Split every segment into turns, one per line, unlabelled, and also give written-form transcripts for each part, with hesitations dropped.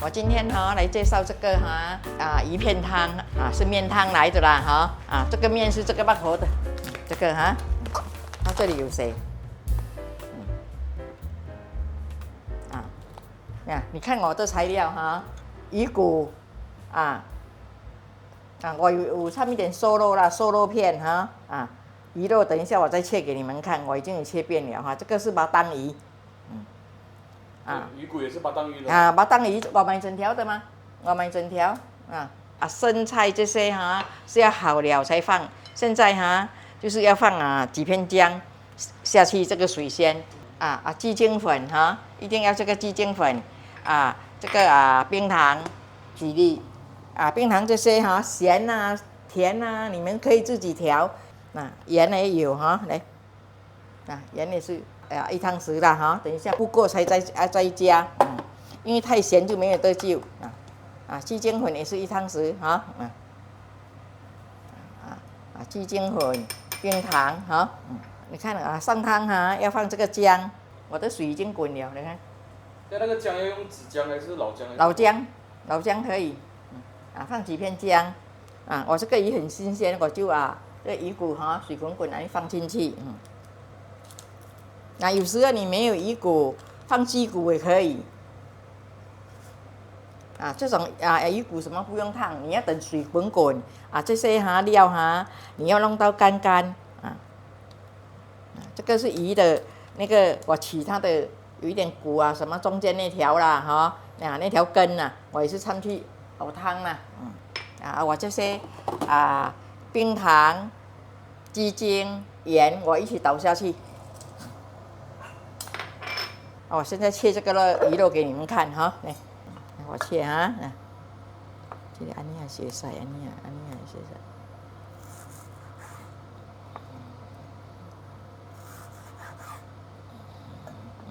我今天来介绍这个鱼片汤是面汤来的啦这个面是这个八头的，这个它这里有谁？你看我的材料鱼骨我有掺一点瘦肉啦，瘦肉片鱼肉等一下我再切给你们看，我已经有切片了这个是巴当鱼。
鱼骨也是巴当鱼
的巴当鱼我买整条的吗？我买整条生菜这些是要好了才放，现在就是要放几片姜下去这个水先鸡精粉一定要这个鸡精粉这个冰糖几粒冰糖这些咸甜你们可以自己调盐也有来盐也是1汤匙啦等一下不够才再加因为太咸就没有得救鸡精粉也是1汤匙鸡精粉冰糖你看上汤要放这个姜，我的水已经滚了，你看。
那个姜要用紫姜还是老姜？
老姜可以放几片姜我这个鱼很新鲜，我就这个鱼骨水滚滚放进去有时候你没有鱼骨，放鸡骨也可以这种鱼骨什么不用烫，你要等水滚滚这些料你要弄到干干这个是鱼的那个我取它的有一点骨什么中间那条啦那条根我也是掺去熬汤我这些冰糖、鸡精、盐我一起倒下去我现在切这个鱼肉给你们看来我切这里安尼也写晒，安尼也写晒。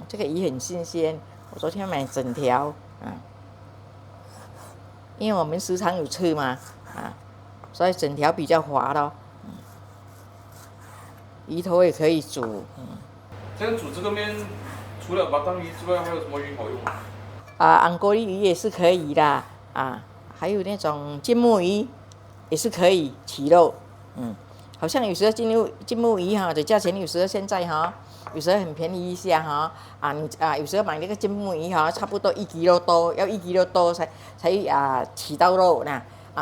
这个鱼很新鲜，我昨天买整条因为我们时常有吃嘛所以整条比较滑咯鱼头也可以煮
这样煮这个面，除了巴当鱼之外，还有什么鱼好用
安锅鱼也是可以的还有那种金目鱼也是可以起肉好像有时候金目鱼的价钱有时候现在有时候很便宜一下你有时候买那个金目鱼差不多1 kg 多，要1 kg 多才起到肉呢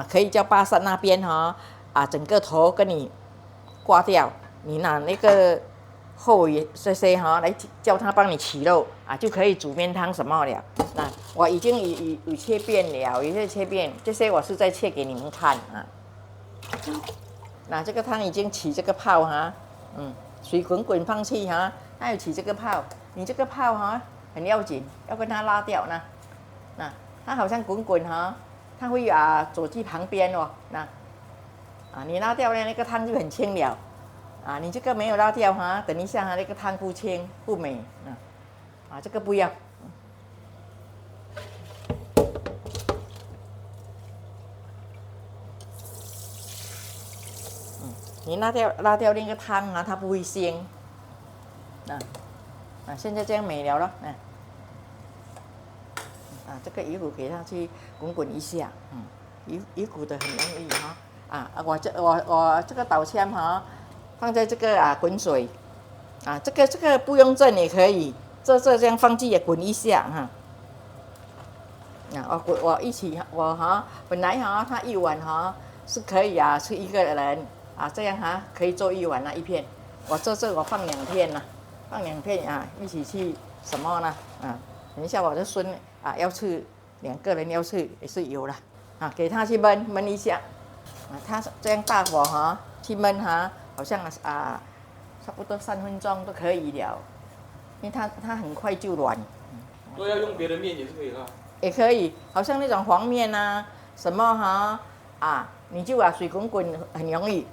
可以叫巴山那边整个头跟你刮掉，你拿那个后也这些来叫他帮你起肉就可以煮面汤什么了我已经有切片了，有些切片，这些我是在切给你们看这个汤已经起这个泡水滚滚放去它有起这个泡，你这个泡很要紧，要跟它拉掉它好像滚滚它会走去旁边你拉掉了那个汤就很清了你这个没有拉掉等一下那个汤不清不美这个不要你拉掉那个汤它不会腥现在这样美了咯这个鱼骨给它去滚滚一下鱼骨的很容易我这个倒芡放在这个滚水这个不用蒸也可以，这样放进也滚一下我一起本来它1碗是可以吃1个人这样可以做1碗一片，我我放2片放2片一起去什么呢等一下我的孙要吃2个人要吃也是有了给他去焖一下他这样大火去焖好像差不多3分钟都可以了，因为它很快就软
都要用别的面也是可以的
也可以，好像那种黄面什么你就水滚滚很容易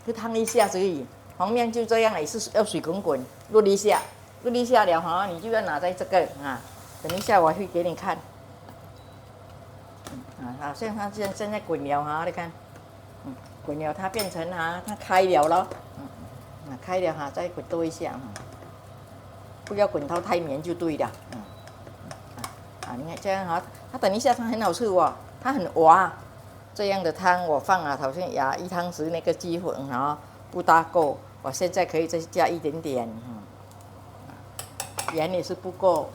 就烫一下而已，黄面就这样也是要水滚滚焖一下了你就要拿在这个等一下我会给你看好像它现在滚了你看滚了它变成它开了咯开了再滚多一下不要滚到太绵就对了啊，你看这样哈，它等一下它很好吃哦，它很滑。这样的汤我放好像1汤匙那个鸡粉啊，不大够，我现在可以再加一点点，盐也是不够，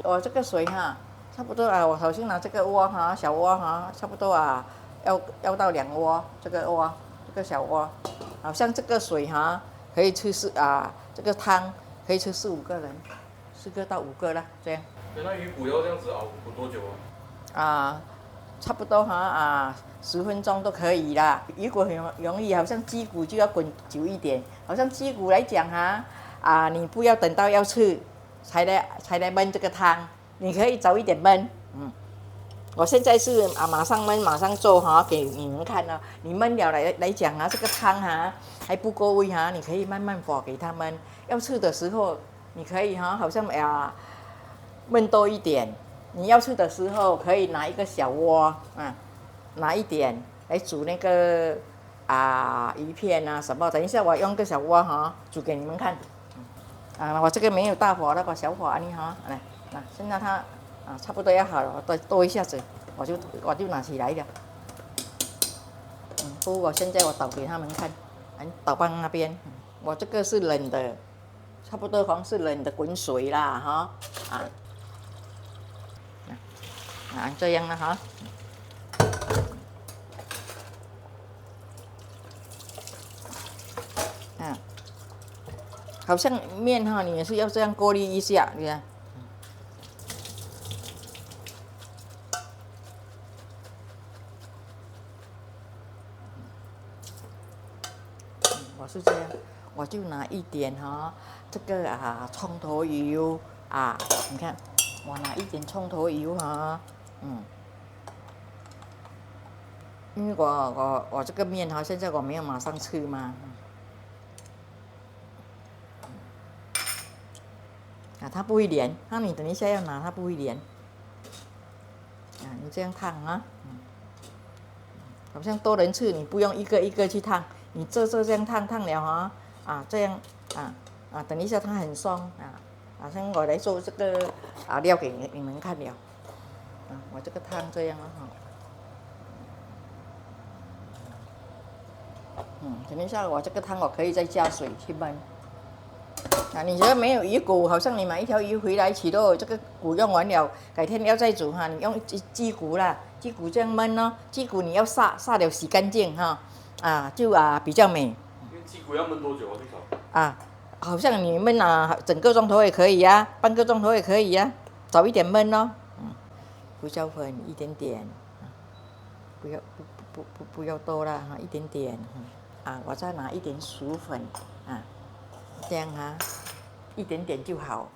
我这个水哈，差不多啊，我首先拿这个锅哈，小锅哈，差不多啊，要到2锅，这个锅，这个小锅，好像这个水哈，可以吃这个汤可以吃4、5个人，4个到5个啦，这样。
那鱼骨要这样子熬多久啊？
差不多哈10分钟都可以啦。鱼骨很容易，好像鸡骨就要滚久一点。好像鸡骨来讲你不要等到要吃才来焖这个汤，你可以早一点焖。我现在是马上焖马上做给你们看哦。你焖了来讲这个汤还不够味你可以慢慢火给它焖。要吃的时候你可以好像焖多一点。你要吃的时候可以拿一个小锅拿一点来煮那个鱼片什么。等一下我用个小锅煮给你们看。我这个没有大火那个小火来，现在它差不多要好了，多一下子我就拿起来了。不过现在我倒给他们看，倒放那边。我这个是冷的，差不多好像是冷的滚水啦这样了好像面你也是要这样过滤一下，你看。我是这样，我就拿一点这个葱头油你看，我拿一点葱头油因为我这个面现在我没有马上吃嘛。它不会连，你等一下要拿它不会连。你这样烫好像多人吃，你不用一个一个去烫，你这样烫了这样等一下它很松好像我来做这个料给你们看了。我这个汤这样等一下我这个汤我可以再加水去焖。你觉得没有鱼骨，好像你买一条鱼回来起肉，这个骨用完了，改天要再煮你用鸡骨啦，鸡骨这样焖鸡骨你要杀了洗干净就比较美。
因为鸡骨要焖多久最少？
好像你焖整个钟头也可以半个钟头也可以早一点焖胡椒粉一点点，不要多啦一点点我再拿一点薯粉这样一点点就好。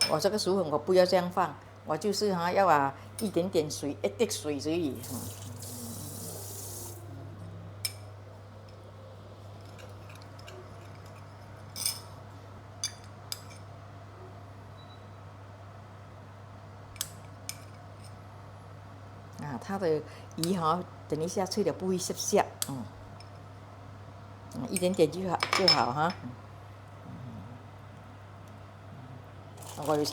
我这个薯粉我不要这样放，我就是要一点点水，一滴水而已。它的鱼等一下吃了不会涩涩，一点点就好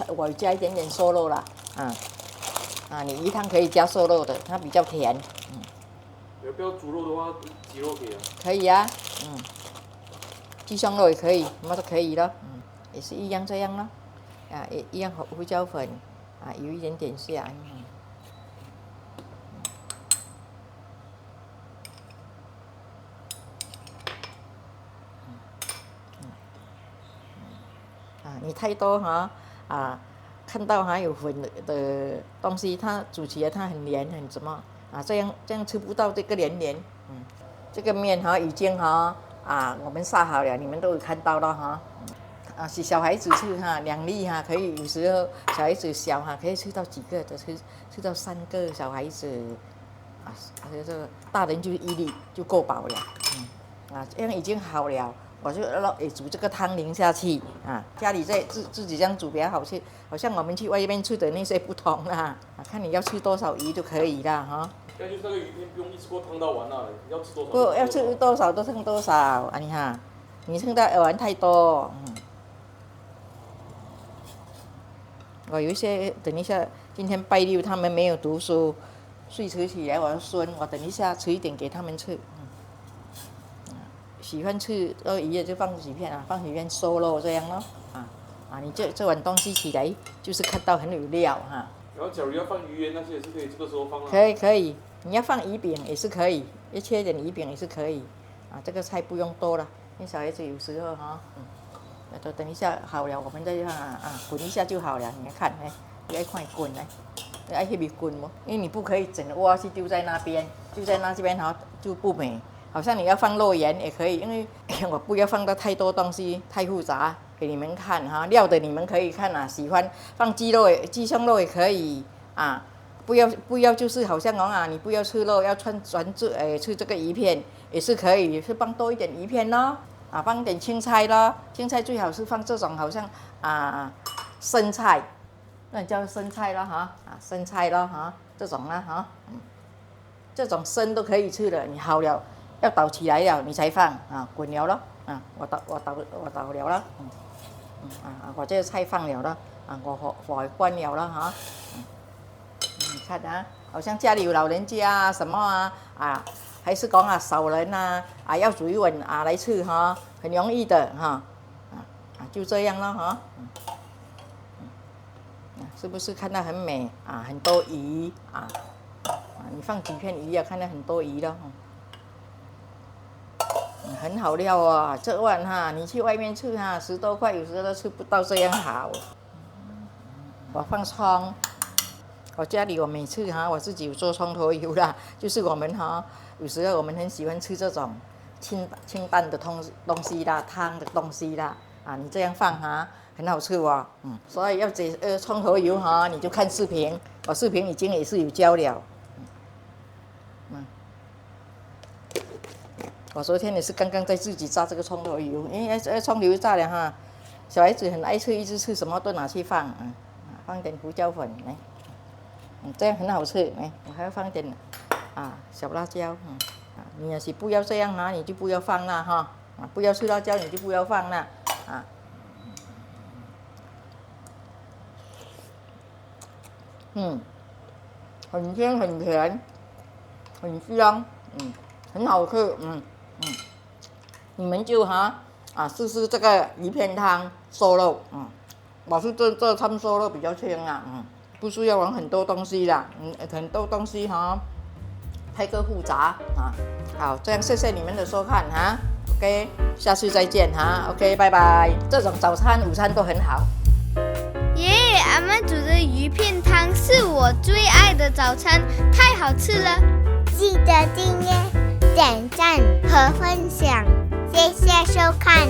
我加一点点瘦肉啦，你鱼汤可以加瘦肉的，它比较甜。
不要猪肉的话，鸡肉可以
可以鸡胸肉也可以，什么都可以的，也是一样这样咯，也一样胡椒粉有一点点香。你太多看到有粉的东西，它煮起来它很黏很什么这样吃不到这个黏。这个面已经我们杀好了，你们都有看到了是小孩子吃2粒可以，有时候小孩子小可以吃到几个的，吃到3个小孩子这个大人就1粒就够饱了。这样已经好了。我就煮这个汤淋下去家里自己这样煮比较好吃，好像我们去外面吃的那些不同看你要吃多少鱼就可以啦
那就是那个鱼片不用一次过烫到完了，要吃多少？
不要吃多少都称多少，啊你哈，你称到碗太多。我有一些等一下，今天拜六他们没有读书，睡迟起来，我的孙，我等一下吃一点给他们吃。喜欢吃鱼就放几片啊，放几片瘦肉这样咯。你这碗东西起来就是看到很有料哈。
然后假如要放鱼圆那些也是可以这个时候放啊。
可以，你要放鱼饼也是可以，要切一点鱼饼也是可以。这个菜不用多了，因为小孩子有时候哈，等一下好了，我们再滚一下就好了。你看，要快滚来，要那边滚嘛，因为你不可以整个挖去丢在那边，丢在那边哈就不美。好像你要放肉圆也可以，因为我不要放到太多东西，太复杂给你们看哈。料的你们可以看啊，喜欢放鸡胸肉也可以啊。不要就是好像你不要吃肉，要吃这个鱼片也是可以，是放多一点鱼片咯，放点青菜咯，青菜最好是放这种好像生菜，那叫生菜咯哈，生菜咯哈，这种啦哈，这种生都可以吃的，你好了。要倒起来了，你才放滚了咯我倒了啦，我这个菜放了了我火关了了哈，你看好像家里有老人家什么还是讲少人要煮一碗来吃哈，很容易的哈，就这样了哈，是不是看到很美很多鱼你放几片鱼看到很多鱼了。很好料哦，这碗你去外面吃10多块，有时候都吃不到这样好。我放葱，我家里我每次我自己有做葱头油啦，就是我们有时候我们很喜欢吃这种清淡的东西啦，汤的东西啦，你这样放很好吃哦，所以要葱头油你就看视频，我视频已经也是有教了。我昨天也是刚刚在自己炸这个葱头油，因为葱头油炸了小孩子很爱吃，一直吃什么都拿去放，放点胡椒粉来，这样很好吃，我还要放点小辣椒，你要是不要这样你就不要放啦不要吃辣椒你就不要放啦很鲜很甜，很香，很好吃，你们就试试这个鱼片汤瘦肉，我是这汤瘦肉比较轻不需要玩很多东西啦，很多东西太过复杂好，这样谢谢你们的收看OK， 下次再见OK， 拜拜。这种早餐、午餐都很好。
耶，阿嬷煮的鱼片汤是我最爱的早餐，太好吃了！
记得订阅、点赞和分享，谢谢收看。